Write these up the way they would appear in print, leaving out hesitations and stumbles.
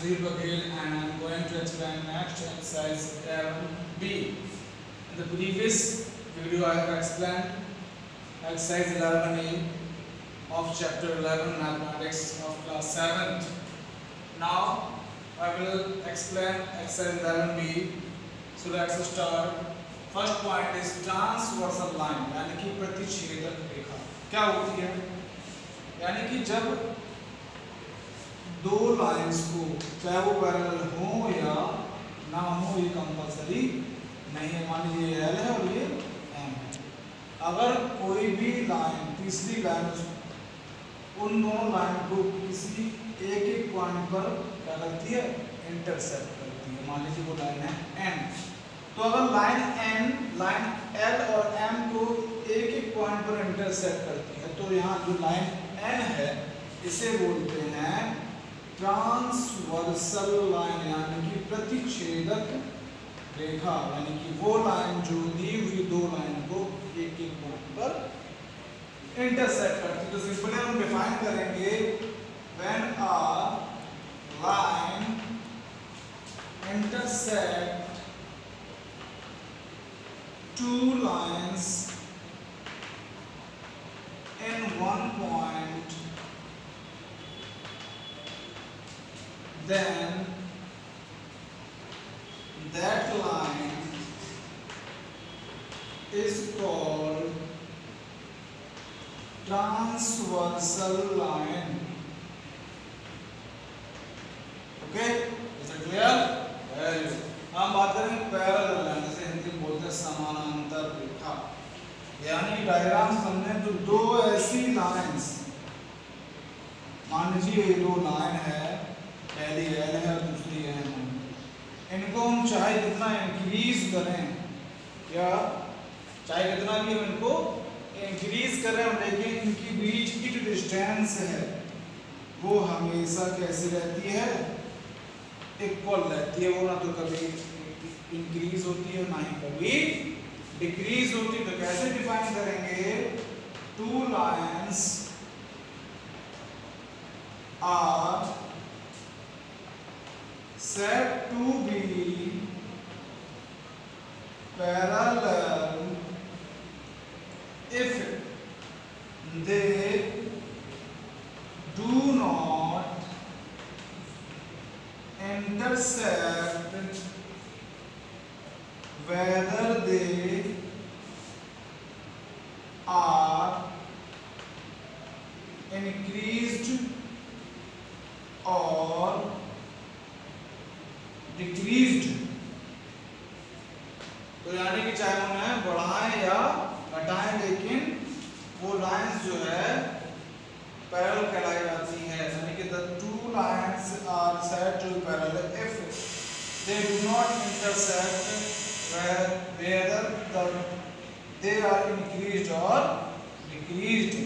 Sudhir Baghel and I am going to explain next exercise 11B. In the previous video I have explained exercise 11A of chapter 11 mathematics of class 7th. Now I will explain exercise 11B. So let's start. First point is transversal line यानी कि प्रतिच्छेदक रेखा क्या होती है, यानी कि जब दो lines को चाहे वो पैरेलल हो या ना हो, ये कंपल्सरी नहीं है। मान लीजिए L है और ये M है। अगर कोई भी लाइन तीसरी लाइन उन दोनों लाइन को किसी एक एक पॉइंट पर क्या करती है, इंटरसेक्ट करती है। मान लीजिए वो लाइन है N, तो अगर लाइन L और M को एक एक पॉइंट पर इंटरसेक्ट करती है तो यहाँ जो लाइन N है इसे बोलते हैं ट्रांसवर्सल लाइन, यानी कि प्रतिच्छेदक रेखा। यानी कि वो लाइन जो दी हुई दो लाइन को एक एक पॉइंट पर इंटरसेक्ट करती है। तो सिंपली हम डिफाइन करेंगे when a line intersect two lines in one point, then that line is called transversal line. Okay, is it clear? Very good. हम बात करेंगे पैरेलल लाइन, जैसे हिंदी में बोलते हैं समानांतर रेखा। यानी डायग्राम हमने तो दो ऐसी लाइंस, मान लीजिए ये दो लाइन है, पहली L है और दूसरी M है। इनको हम चाहे कितना इंक्रीज करें या चाहे कितना भी हम इनको इंक्रीज करें, लेकिन इनकी बीच की जो डिस्टेंस है वो हमेशा कैसी रहती है, इक्वल रहती है। वो ना तो कभी इंक्रीज होती है ना ही कभी डिक्रीज होती है। तो कैसे डिफाइन करेंगे, two lines are said to be parallel if they do not intersect, whether they are increased or decreased। तो यानी कि चाहे उन्हें बढ़ाएं या घटाएं, लेकिन वो लाइंस जो है पैरेलल कहलाई जाती है। यानी कि the two lines are said to be parallel if they do not intersect, whether they are increased or decreased।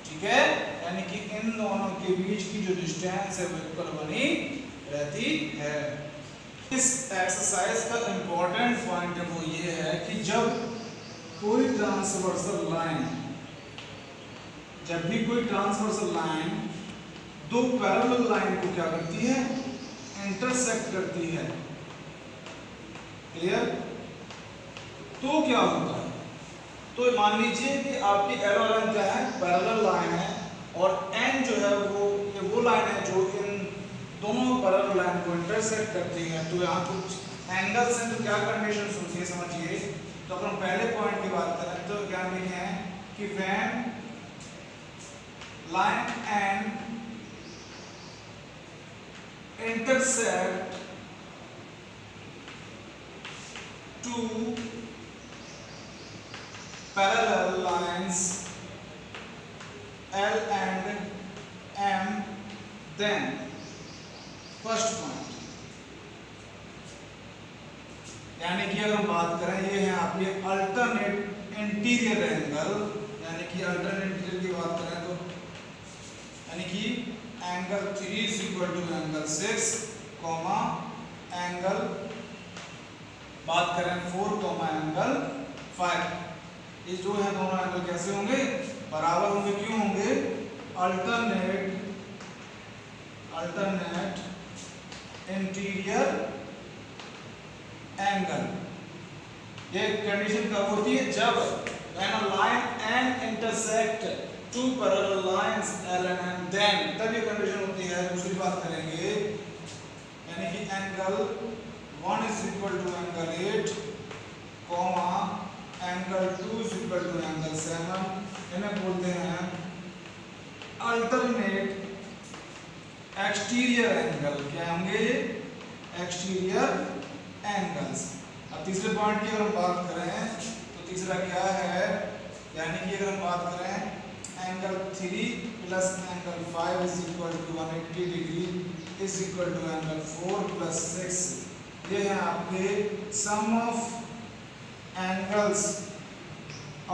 ठीक है, यानी कि इन दोनों के बीच की जो डिस्टेंस है वो इक्वल बनी रहती है। इस एक्सरसाइज का इंपॉर्टेंट पॉइंट वो ये है कि जब कोई ट्रांसवर्सल लाइन, जब भी कोई ट्रांसवर्सल लाइन दो पैरेलल लाइन को क्या करती है, इंटरसेक्ट करती है। क्लियर? तो क्या होता है, तो मान लीजिए कि आपकी L और M क्या है, पैरेलल लाइन है, और N जो है वो लाइन है जो इन दोनों पैरेलल लाइन को इंटरसेक्ट करती है। तो यहाँ कुछ एंगल्स हैं, तो क्या कंडीशन होती है समझिए। तो अपन पहले पॉइंट की बात करें तो क्या लिखे हैं कि when line N intersect two parallel lines L and M, then first point, यानी कि अगर हम बात करें ये है आपके अल्टरनेट इंटीरियर एंगल, यानी कि अल्टरनेट इंटीरियर की बात करें तो यानी कि angle 3 is equal to angle 6 comma angle बात करें 4 कॉमा एंगल 5। ये जो है दोनों एंगल कैसे होंगे, बराबर होंगे। क्यों होंगे, अल्टरनेट एंगल। ये कंडीशन कब होती है? जब when a line n intersect two parallel lines L and M, then तब ये कंडीशन होती है। दूसरी बात करेंगे, यानी कि angle 1 is equal to angle 8, comma angle 2 is equal to angle 7, इन्हें बोलते हैं अल्टरनेट एक्सटीरियर एंगल। क्या होंगे ये? Exterior angles. अब तीसरे पॉइंट की अगर हम बात करें तो तीसरा क्या है, यानी कि अगर हम बात करें angle 3 plus angle 5 is equal to 180 degree is equal to angle 4 plus 6। ये है आपके sum of angles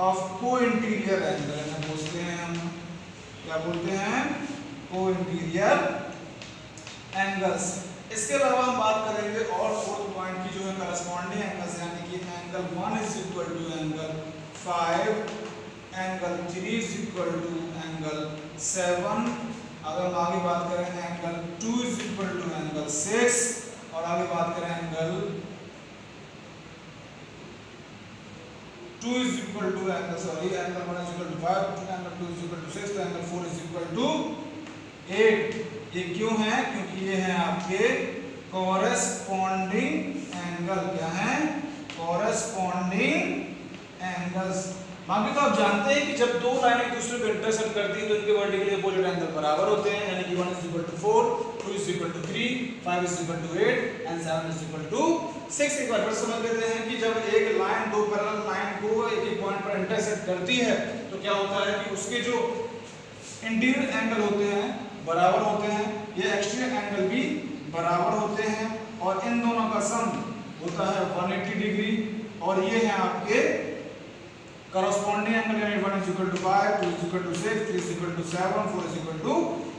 of co-interior angle बोलते हैं हम। क्या बोलते हैं? को इंटीरियर एंगल्स। इसके अलावा हम बात करेंगे और फोर्थ पॉइंट की, जो है करस्पॉन्डिंग एंगल्स, यानी कि angle 1 is equal to angle 5, angle 3 is equal to angle 7। अगर हम आगे बात करें angle 2 is equal to angle 6, और आगे बात करें angle 2 is equal to angle angle 1 is equal to 5, angle 2 is equal to 6, तो एंगल 4 इज इक्वल टू 8। ये क्यों है? क्योंकि ये है आपके कॉरेस्पॉन्डिंग एंगल। क्या है? Corresponding angles. बाकी तो आप जानते हैं कि जब दो लाइनें एक दूसरे को इंटरसेक्ट करती हैं तो इनके वर्टिकली अपोजिट एंगल बराबर होते हैं, यानी कि 1 is equal to 4, 2 is equal to 3, 5 is equal to 8 and 7 is equal to 6। एक बार फिर समझ लेते हैं कि जब एक लाइन दो पैरेलल लाइन को एक पॉइंट पर इंटरसेक्ट करती है तो क्या होता है कि उसके जो इंटीरियर एंगल होते हैं बराबर होते हैं, ये एक्सटीरियर एंगल भी बराबर होते हैं, और इन दोनों का सम होता है 180 डिग्री। और ये है आपके करस्पॉन्डिंग एंगल, यानी 1 is equal to 5, 2 is equal to 6, 3 is equal to 7, 4 is equal to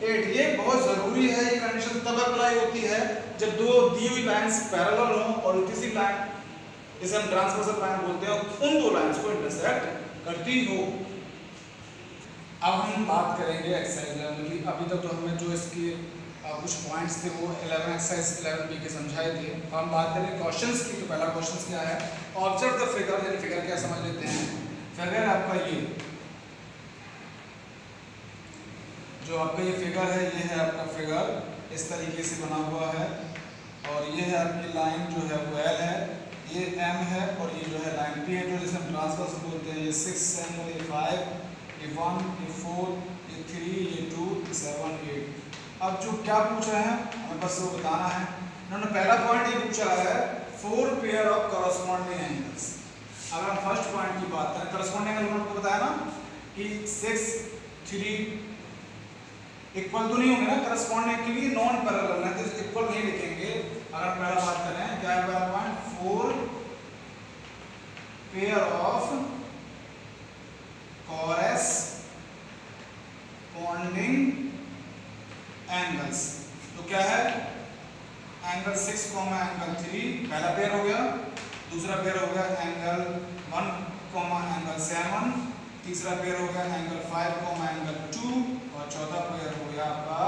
8। ये बहुत जरूरी है। ये कंडीशन तब अप्लाई होती है जब दो दी हुई लाइंस पैरेलल हों और किसी लाइन, जिसे हम ट्रांसवर्सल लाइन बोलते हैं, उन दो लाइंस को इंटरसेक्ट करती हो। अब हम बात करेंगे एक्सरसाइज 11 की। अभी तक तो हमने जो इसके कुछ पॉइंट्स थे वो 11 एक्सरसाइज 11B के समझाए थे। हम बात करें क्वेश्चंस की, तो पहला क्वेश्चन क्या है? ऑब्जर्व द फिगर, यानी फिगर क्या समझ लेते हैं। फिगर आपका ये जो आपका ये फिगर है, ये है आपका फिगर इस तरीके से बना हुआ है, और ये है आपकी लाइन जो है वो L है, ये M है, और ये जो है लाइन P है, जो जिसे हम ट्रांसवर्स बोलते हैं। ये 6 एंगल, ये 5, ये 1, ये 4, ये 3, ये 2, ये 7, 8। अब जो क्या पूछा है हमें बस वो बताना है। उन्होंने पहला पॉइंट ये पूछा है 4 पेयर ऑफ करस्पॉन्डिंग एंगल्स। अगर हम फर्स्ट पॉइंट की बात करें, करस्पॉन्डिंग एंगल उन्होंने बताया ना कि 6, 3 इक्वल तो नहीं होंगे ना, करस्पॉन्डिंग के लिए नॉन पैरेलल है तो इक्वल नहीं लिखेंगे। अगर पहला बात करें, क्या है पहला point? 4 pair of corresponding angles. तो क्या है? एंगल 6, एंगल 3 पहला पेयर हो गया, दूसरा पेयर हो गया एंगल 1, एंगल 7, तीसरा पेयर हो गया एंगल 5, एंगल 2, और चौथा पेयर हो गया आपका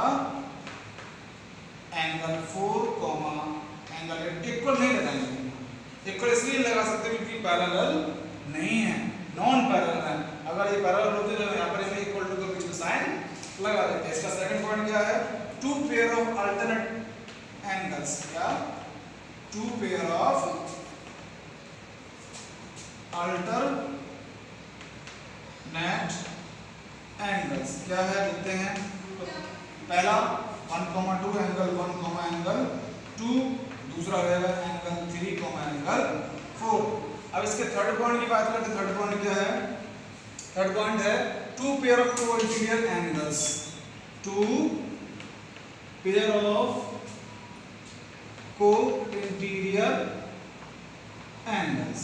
एंगल 4, एंगल 8। इक्वल नहीं लगाएंगे, इक्वल इसलिए लगा सकते क्योंकि पैरेलल नहीं है, नॉन पैरेलल है। अगर ये पैरेलल होते तो यहाँ पर इक्वल टू के बीच में साइन लगा देते हैं। इसका सेकंड पॉइंट क्या है? 2 पेयर ऑफ अल्टरनेट एंगल्स। क्या? 2 पेयर ऑफ अल्टरनेट एंगल्स। क्या है लिखते हैं? तो पहला 1, 2 एंगल 1, एंगल 2, दूसरा रहेगा एंगल 3, एंगल 4। अब इसके थर्ड पॉइंट की बात करते हैं। थर्ड पॉइंट क्या है? थर्ड पॉइंट है 2 pair of co-interior angles. 2 pair of co-interior angles.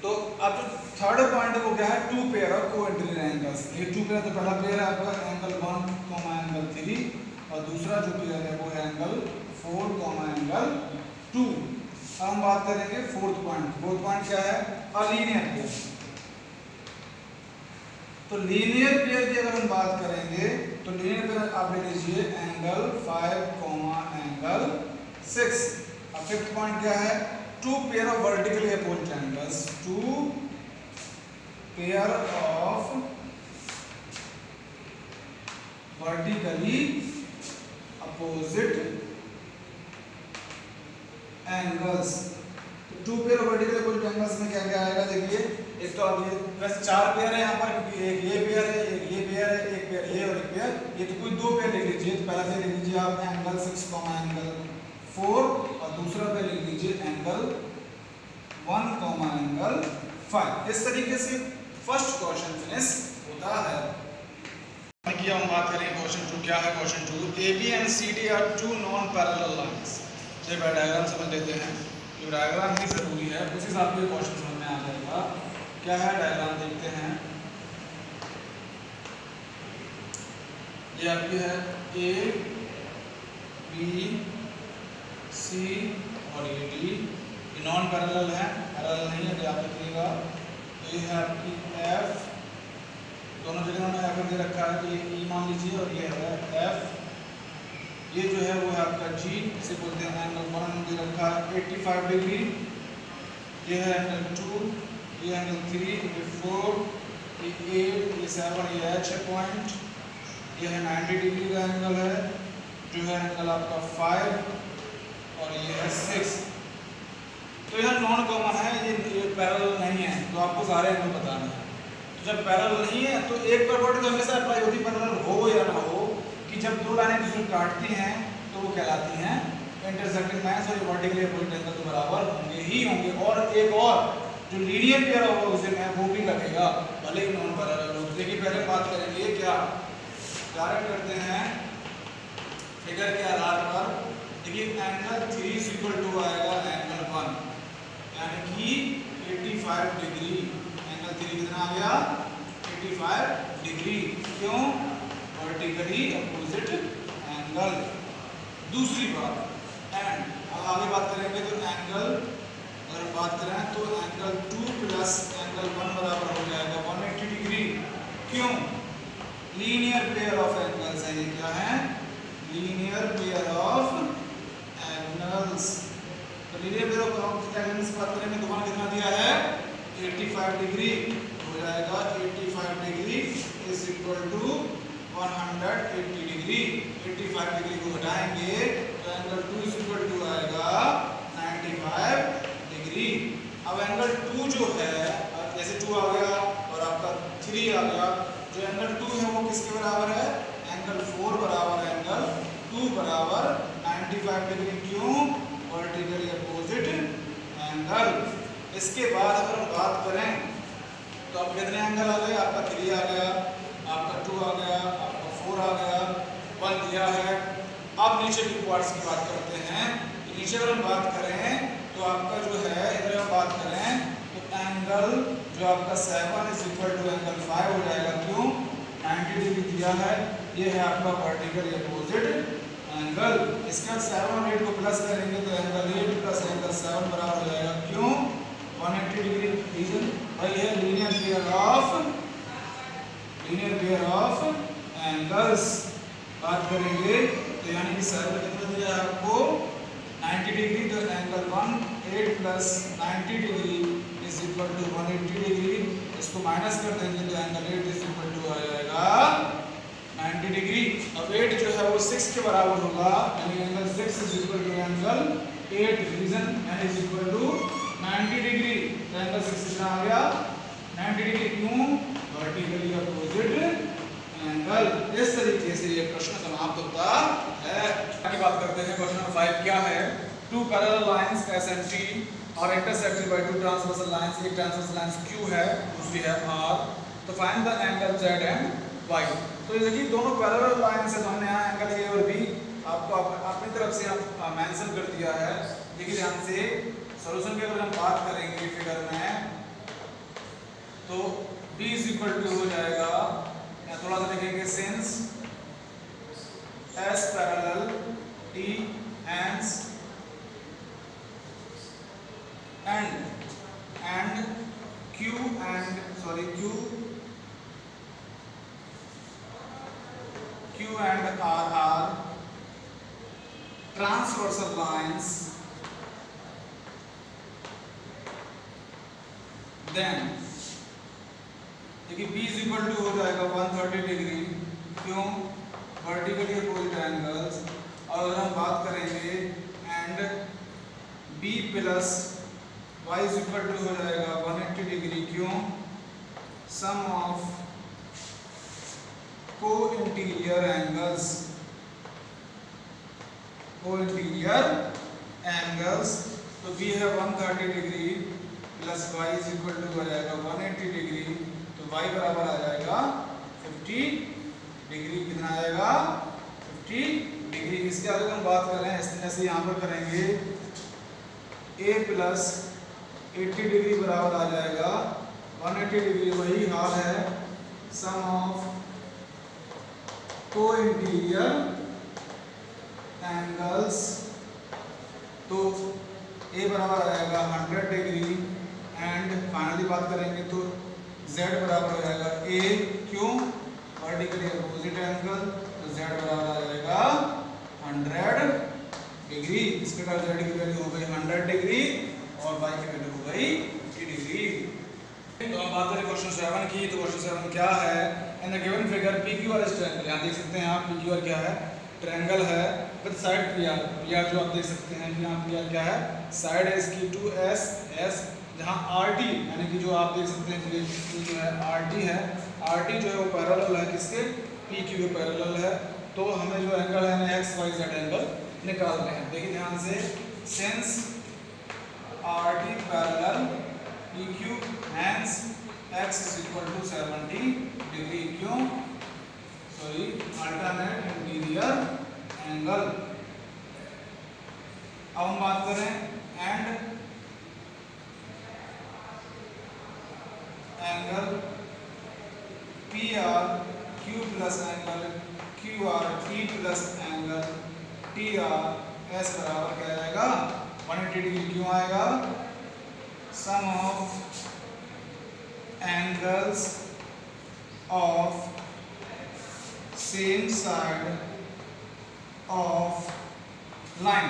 तो अब जो थर्ड पॉइंट है वो क्या है? 2 pair of co-interior angles. ये 2 पेयर, तो पहला पेयर है आपका एंगल 1, एंगल 3, और दूसरा जो पेयर है वो है एंगल 4, एंगल 2। अब हम बात करेंगे फोर्थ पॉइंट। फोर्थ पॉइंट क्या है? A linear pair. तो लीनियर पेयर की अगर हम बात करेंगे तो लीनियर पेयर आप ले लीजिए एंगल 5, एंगल 6। अब फिफ्थ पॉइंट क्या है, two pair of vertically opposite triangles, two pair of vertically opposite angles. तो two pair of vertically opposite angles में क्या क्या आएगा, देखिए एक तो अब ये वैसे चार पेयर है यहाँ पर, क्योंकि एक ये पेयर है, एक ये पेयर है, एक पेयर ये और एक पेयर ये, तो कोई दो पेयर लिख लीजिए। तो पहला पेयर लिख लीजिए आप एंगल 6, एंगल 4, और दूसरा पेयर लिख लीजिए एंगल 1, एंगल 5। इस तरीके से फर्स्ट क्वेश्चन फिनिश होता है। किया हम बात करें क्वेश्चन 2 क्या है। Question 2, AB and CD are two non parallel lines. चलिए डायग्राम समझ लेते हैं, जो डायग्राम भी जरूरी है, उस हिसाब से क्वेश्चन समझ में आ जाएगा। क्या है डायग्राम देखते हैं। ये आपकी है A, B, C और ये D, ये नॉन पैरेलल है, पैरेलल नहीं है, याद रखिएगा। ये है आपकी F, दोनों जगह उन्होंने F दे रखा है, तो ये E मान लीजिए, और ये है F। ये जो है वो है आपका G, इसे बोलते हैं एंगल 1 दे रखा है 85 डिग्री। ये है एंगल 2, ये एंगल 3, ये 4, ये 8, ये 7, ये H है पॉइंट। ये है 90 डिग्री का एंगल है, जो है एंगल आपका 5, और ये है 6। तो यह नॉन कॉमन है, ये पैरेलल नहीं है, तो आपको सारे एंगल बताना है। तो जब पैरेलल नहीं है तो एक प्रॉपर्टी तो हमेशा अप्लाई होती, पैरेलल हो या ना हो, कि जब दो लाइनें दूसरे काटती हैं तो वो कहलाती हैं इंटरसेक्टिंग लाइंस, और वर्टिकली अपोजिट एंगल तो बराबर होंगे ही होंगे। और एक और जो लीनियर पेयर होगा उसे में वो भी लगेगा, भले ही नॉन पैरेलल हो। देखिए पहले बात करेंगे क्या डायरेक्ट करते हैं फिगर के आधार पर। देखिए एंगल 3 = आएगा एंगल 1, यानी कि 85 डिग्री। एंगल 3 कितना आ गया 85 डिग्री, क्यों, वर्टिकली अपोजिट एंगल। दूसरी बात एंड, अब आगे बात करेंगे तो एंगल, अगर हम बात करें तो एंगल 2 प्लस एंगल 1 बराबर हो जाएगा 180 डिग्री, क्यों, लीनियर पेयर ऑफ एंगल्स है। ये क्या है, लीनियर पेयर ऑफ एंगल्स। तो लीनियर पेयर ऑफ एंगल्स बात करेंगे तो वन कितना दिया है 85 डिग्री, हो जाएगा 85 डिग्री = 180 डिग्री। 85 डिग्री को घटाएंगे तो एंगल 2 = आएगा 95 डिग्री। अब एंगल 2 जो है, जैसे 2 आ गया और आपका 3 आ गया, जो एंगल 2 है वो किसके बराबर है, एंगल 4 बराबर एंगल 2 बराबर 95 डिग्री, क्यों, वर्टिकली अपोजिट एंगल। इसके बाद अगर हम बात करें तो अब कितने एंगल आ गए, आपका 3 आ गया, आपका 2 आ गया, आपका 4 आ गया, 1 दिया है। अब नीचे की पार्ट्स की बात करते हैं। नीचे अगर हम बात करें तो आपका जो है, इधर हम बात करें तो एंगल जो आपका 7 = एंगल 5 हो जाएगा, क्यों, 90 डिग्री दिया है। ये है आपका वर्टिकली अपोजिट एंगल। इसके बाद 7 और 8 को प्लस करेंगे तो एंगल 8 प्लस एंगल 7 बराबर हो जाएगा, क्यों, 180 डिग्री। रीजन भाई है लीनियर पेयर ऑफ एंगल्स। बात करेंगे तो यानी कि 7 कितना दिया है आपको 90 डिग्री, तो एंगल 1 8 प्लस 90 डिग्री = 180 डिग्री। इसको माइनस कर देंगे तो एंगल 8 = आ जाएगा 90 डिग्री। अब 8 जो है वो 6 के बराबर होगा, यानी angle 6 = angle 8 reason and = 90 degree. तो एंगल 6 कितना आ गया 90 डिग्री, क्यों, वर्टिकली अपोजिट एंगल। इस तरीके से ये प्रश्न समाप्त होता है। आगे बात करते हैं क्वेश्चन नंबर 5 क्या है, two parallel lines S and T और intersected by two transversal lines. एक ट्रांसवर्सल लाइंस Q है, दूसरी है R। तो find the angle Z and Y। तो देखिए दोनों पैरेलल लाइंस है, तो हमने यहाँ एंगल A और B आपको अपनी तरफ से मेंशन कर दिया है। देखिए ध्यान से सॉल्यूशन की अगर हम बात करेंगे फिगर में तो B = हो जाएगा, थोड़ा सा देखेंगे, since S parallel T hence and Q and R are transversal lines then देखिए B इज इक्वल टू हो जाएगा 130 डिग्री, क्यों, वर्टिकली अपोजिट एंगल्स। और अगर हम बात करेंगे and B plus y is equal to हो जाएगा 180 डिग्री, क्यों, sum of co-interior angles, co-interior angles. तो B है 130 degree plus y is equal to हो जाएगा 180 डिग्री, तो y बराबर आ जाएगा 50 डिग्री। कितना आएगा, 50 डिग्री। इसके आगे हम बात करें ऐसे यहाँ पर करेंगे A प्लस 80 डिग्री बराबर आ जाएगा 180 डिग्री, वही हाल है सम ऑफ को इंटीरियर एंगल्स। तो A बराबर आ जाएगा 100 डिग्री एंड फाइनली बात करेंगे तो Z बराबर हो जाएगा A, क्यों, वर्टिकली अपोजिट एंगल, तो Z बराबर आ जाएगा 100 डिग्री। इस प्रकार Z की वैल्यू हो गई 100 डिग्री और Y की वैल्यू हो गई 80 डिग्री। तो हम बात करें क्वेश्चन 7 की। तो क्वेश्चन 7 क्या है, in the given figure PQR is triangle. यहाँ देख सकते हैं आप PQR क्या है, ट्रायंगल है विद साइड PR जो आप देख सकते हैं कि यहाँ PR क्या है, साइड है इसकी 2S, जहाँ RT यानी कि जो आप देख सकते हैं कि जो है RT है, RT जो है वो पैरेलल है किसके, PQ के पैरेलल है। तो हमें जो एंगल है ना XYZ एंगल निकालने हैं। देखिए ध्यान से, since RT parallel PQ hence X is equal to 70 degree, क्यों, सॉरी अल्टरनेट इंटीरियर एंगल। अब हम बात करें and angle PR Q plus angle QR T plus angle TR S बराबर क्या आएगा 180 डिग्री, क्यों आएगा, sum of angles of same side of line.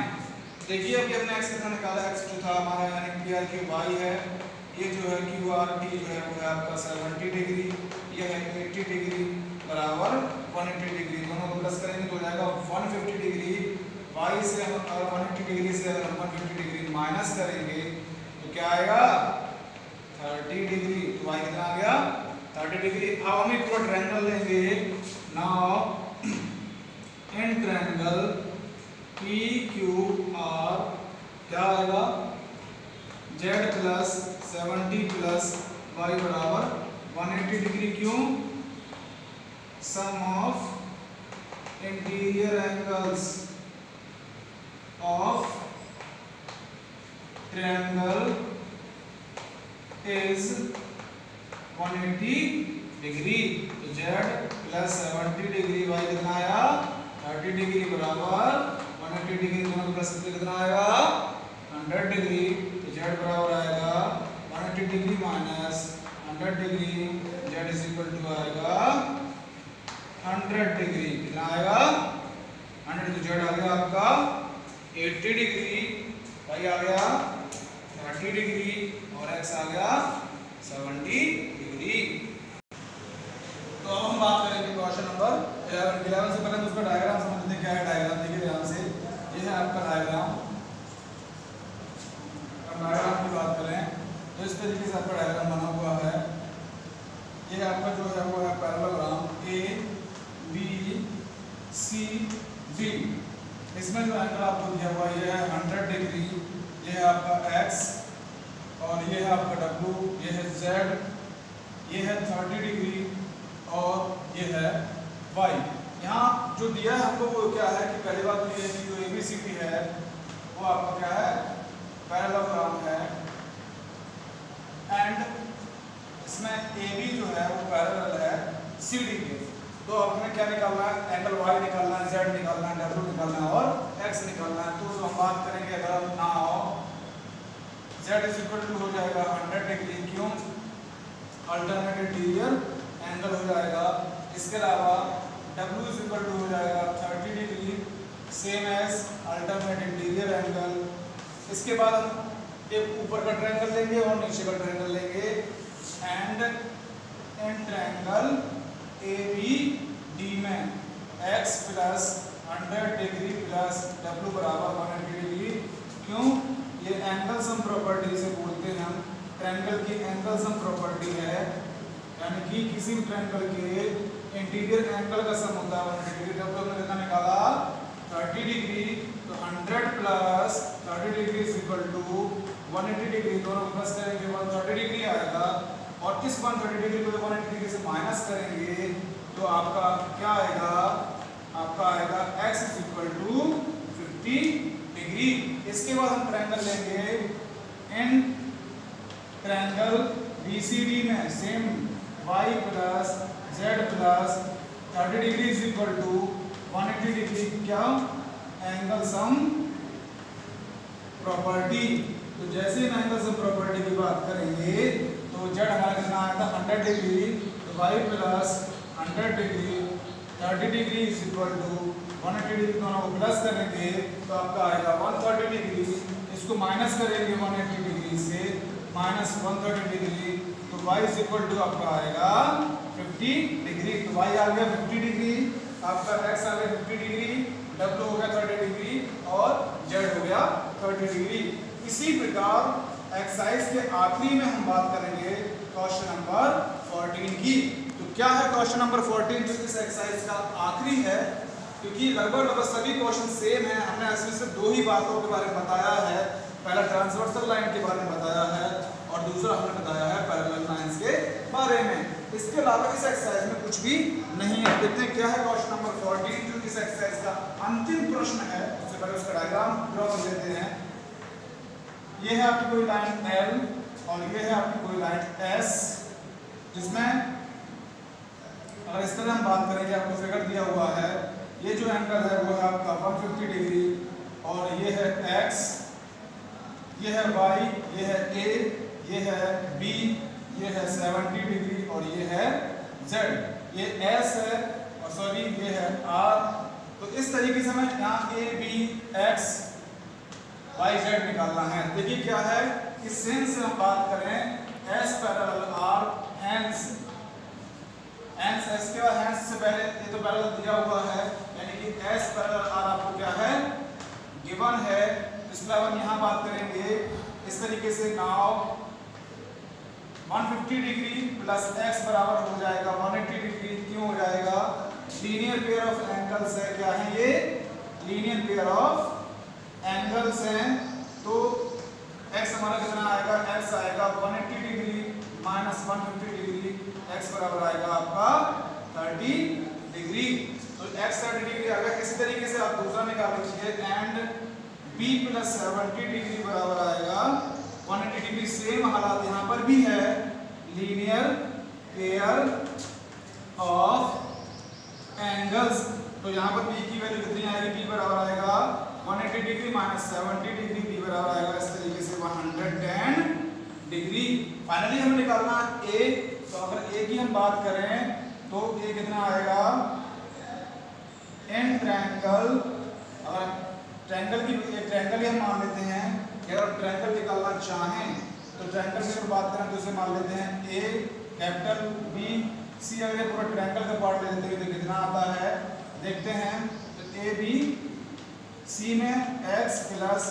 देखिए अभी हमने x कितना निकाला, x जो था हमारा यानी PR Q y है, ये जो है QR T जो है वो है आपका 70 डिग्री, ये है 80 डिग्री बराबर 180 डिग्री। दोनों को प्लस करेंगे तो हो जाएगा 150 डिग्री। y से हम अगर 180 डिग्री से अगर हम 150 डिग्री माइनस करेंगे तो क्या आएगा 30 डिग्री। तो y कितना आ गया 30 डिग्री। अब हम एक पूरा ट्रायंगल लेंगे। नाउ इन ट्रायंगल PQR क्या आएगा, Z प्लस 70 प्लस y बराबर 180 डिग्री, क्यों, sum of interior angles of triangle is 180 degree. तो Z प्लस 70 डिग्री, y कितना आया 30 डिग्री बराबर 180 डिग्री, दोनों को प्लस करके कितना आएगा 100 डिग्री। तो Z बराबर आएगा 180 degree minus 100 degree, Z is equal to आएगा 100 डिग्री। कितना आएगा 100, तो Z आ गया आपका 80 डिग्री, y आ गया 30 डिग्री और x आ गया 70 डिग्री। तो अब हम बात करेंगे क्वेश्चन नंबर 11 से पहले हम उसका डायग्राम समझते हैं। क्या है डायग्राम, देखिए ध्यान से, ये है आपका डायग्राम। अब डायग्राम की बात करें तो इस तरीके से आपका डायग्राम बना हुआ है। ये आपका जो है वो है parallelogram A B C D। इसमें जो एंगल आपको दिया हुआ ये है 100 डिग्री, ये है आपका x और ये है आपका W, ये है Z, ये है 30 डिग्री और ये है y। यहाँ जो दिया है हमको वो क्या है कि पहली बात तो ये है कि जो ABCD है वो आपका क्या है पैरेललोग्राम है एंड इसमें AB जो है वो पैरेलल है CD के। तो अब हमें क्या निकालना है, एंगल Y निकालना है, Z निकालना है, W निकालना है और X निकालना है। तो हम बात करेंगे अगर हम ना हो Z इज इक्वल टू हो जाएगा 100 डिग्री, क्यों, अल्टरनेट इंटीरियर एंगल हो जाएगा। इसके अलावा W इज इक्वल टू हो जाएगा 30 degree, same as alternate interior angle. इसके बाद हम एक ऊपर का ट्रायंगल लेंगे और नीचे का ट्रायंगल लेंगे एंड इन ट्रायंगल ABD में x plus 100 degree plus W बराबर 180 डिग्री। क्यों? ये एंगल सम प्रॉपर्टी से बोलते हैं हम, ट्रायंगल की एंगल सम प्रॉपर्टी है, यानी कि किसी भी ट्रायंगल के इंटीरियर एंगल का सम होता है 180 डिग्री। जब हमने कितना निकाला 30 डिग्री, तो 100 plus 30 degree is equal to 180 degree, दोनों को प्लस करेंगे 130 डिग्री आएगा, और इस 130 डिग्री को 180 डिग्री से माइनस करेंगे तो आपका क्या आएगा, आपका आएगा x is equal to 50 degree. इसके बाद हम ट्रायंगल लेंगे इन ट्रायंगल BCD में same y plus z plus 30 degree is equal to 180 degree, क्या एंगल सम प्रॉपर्टी। तो जैसे हम एंगल सम प्रॉपर्टी की बात करेंगे तो z हमारा कितना आया था 100 डिग्री, तो y plus 100 degree 30 degree is equal to 180 degree, दोनों को प्लस करेंगे तो आपका आएगा 130 डिग्री, इसको माइनस करेंगे 180 डिग्री से माइनस 130 डिग्री, तो y इज इक्वल टू आपका आएगा 50 डिग्री। तो y आ गया 50 डिग्री, आपका x आ गया 50 डिग्री, W हो गया 30 डिग्री और Z हो गया 30 डिग्री। इसी प्रकार एक्सरसाइज के आखिरी में हम बात करेंगे क्वेश्चन नंबर 14 की। तो क्या है क्वेश्चन नंबर 14 जो इस एक्सरसाइज का आखिरी है, क्योंकि लगभग सभी क्वेश्चन सेम है। हमने इसमें से दो ही बातों के बारे में बताया है, पहला ट्रांसवर्सल लाइन के बारे में बताया है और दूसरा हमने बताया है पैरेलल लाइंस के बारे में। इसके अलावा इस एक्सरसाइज में कुछ भी नहीं है। देखते हैं क्या है क्वेश्चन नंबर 14 जो इस एक्सरसाइज का अंतिम प्रश्न है। उससे पहले उसका डायग्राम ड्रॉ कर लेते हैं। ये है आपकी कोई लाइन L और ये है आपकी कोई लाइन S, जिसमें अगर इस तरह हम बात करेंगे, आपको फिगर दिया हुआ है, ये जो एंगल है वो है आपका 150 डिग्री और ये है x, ये है y, ये है a, ये है b, ये है 70 डिग्री और ये है z, ये s है और सॉरी ये है r। तो इस तरीके से हमें यहाँ a b x y z निकालना है। देखिए क्या है, इस सेंस से हम बात करें s parallel r, hence s के बाद hence से पहले ये तो पैरेलल दिया हुआ है, यानी कि s पैरेलल r आपको क्या है गिवन है। इसके अलावा यहाँ बात करेंगे इस तरीके से, नाउ 150 डिग्री प्लस x बराबर हो जाएगा 180 डिग्री। क्यों हो जाएगा, लीनियर पेयर ऑफ एंगल्स है, क्या है ये लीनियर पेयर ऑफ एंगल्स हैं। तो x हमारा कितना आएगा, x आएगा 180 डिग्री माइनस 150 डिग्री, x बराबर आएगा आपका 30 डिग्री। तो x 30 डिग्री आ गया। इसी तरीके से आप दूसरा निकाल लीजिए एंड b प्लस 70 डिग्री बराबर आएगा 180 डिग्री। सेम हालात यहाँ पर भी है, लीनियर पेयर ऑफ एंगल्स। तो यहाँ पर b की वैल्यू कितनी आएगी, b बराबर आएगा 180 डिग्री माइनस 70 डिग्री, b बराबर आएगा इस तरीके से 110 डिग्री। फाइनली हमें निकालना a। तो अगर a की हम बात करें तो a कितना आएगा, इन ट्रायंगल, अगर ट्रायंगल की एक ट्रायंगल हम मान लेते हैं कि अगर ट्रायंगल निकालना चाहें तो ट्रायंगल की बात करें तो इसे मान लेते हैं a कैपिटल b c। अगर पूरा ट्रायंगल का पार्ट ले लेते हैं तो कितना आता है, देखते हैं। तो a b c में x plus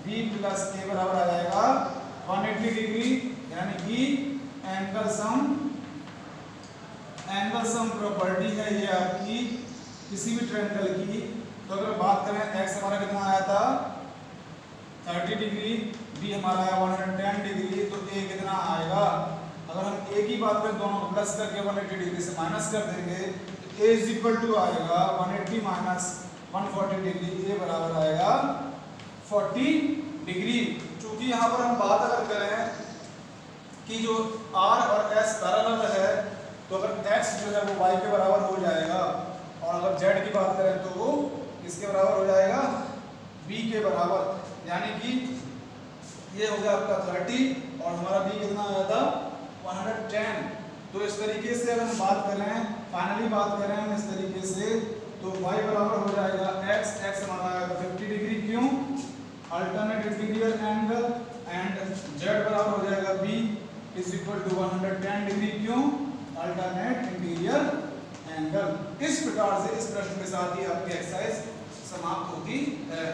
b plus a बराबर आ जाएगा 180 डिग्री, यानी कि एंगल सम प्रॉपर्टी है ये आपकी किसी भी ट्रायंगल की। तो अगर बात करें x हमारा कितना आया था 30 डिग्री, b हमारा आया 110 डिग्री, तो a कितना आएगा, अगर हम a की बात करें दोनों को प्लस करके 180 डिग्री से माइनस कर देंगे तो a इज इक्वल टू आएगा 180 माइनस 140 डिग्री, a बराबर आएगा 40 डिग्री। चूंकि यहाँ पर हम बात अगर करें कि जो r और s पैरेलल है तो अगर x जो है वो y के बराबर हो जाएगा और अगर z की बात करें तो वो किसके बराबर हो जाएगा, b के बराबर, यानी कि ये हो गया आपका 30 और हमारा b कितना आया था 110। तो इस तरीके से अगर हम बात करें, फाइनली बात करें हम इस तरीके से, तो y बराबर हो जाएगा x हमारा आएगा 50 डिग्री। क्यों, alternate interior angle and equal to 110 degree. क्यों? Alternate interior angle. इस प्रकार से इस प्रश्न के साथ ही आपकी एक्सरसाइज समाप्त होती है।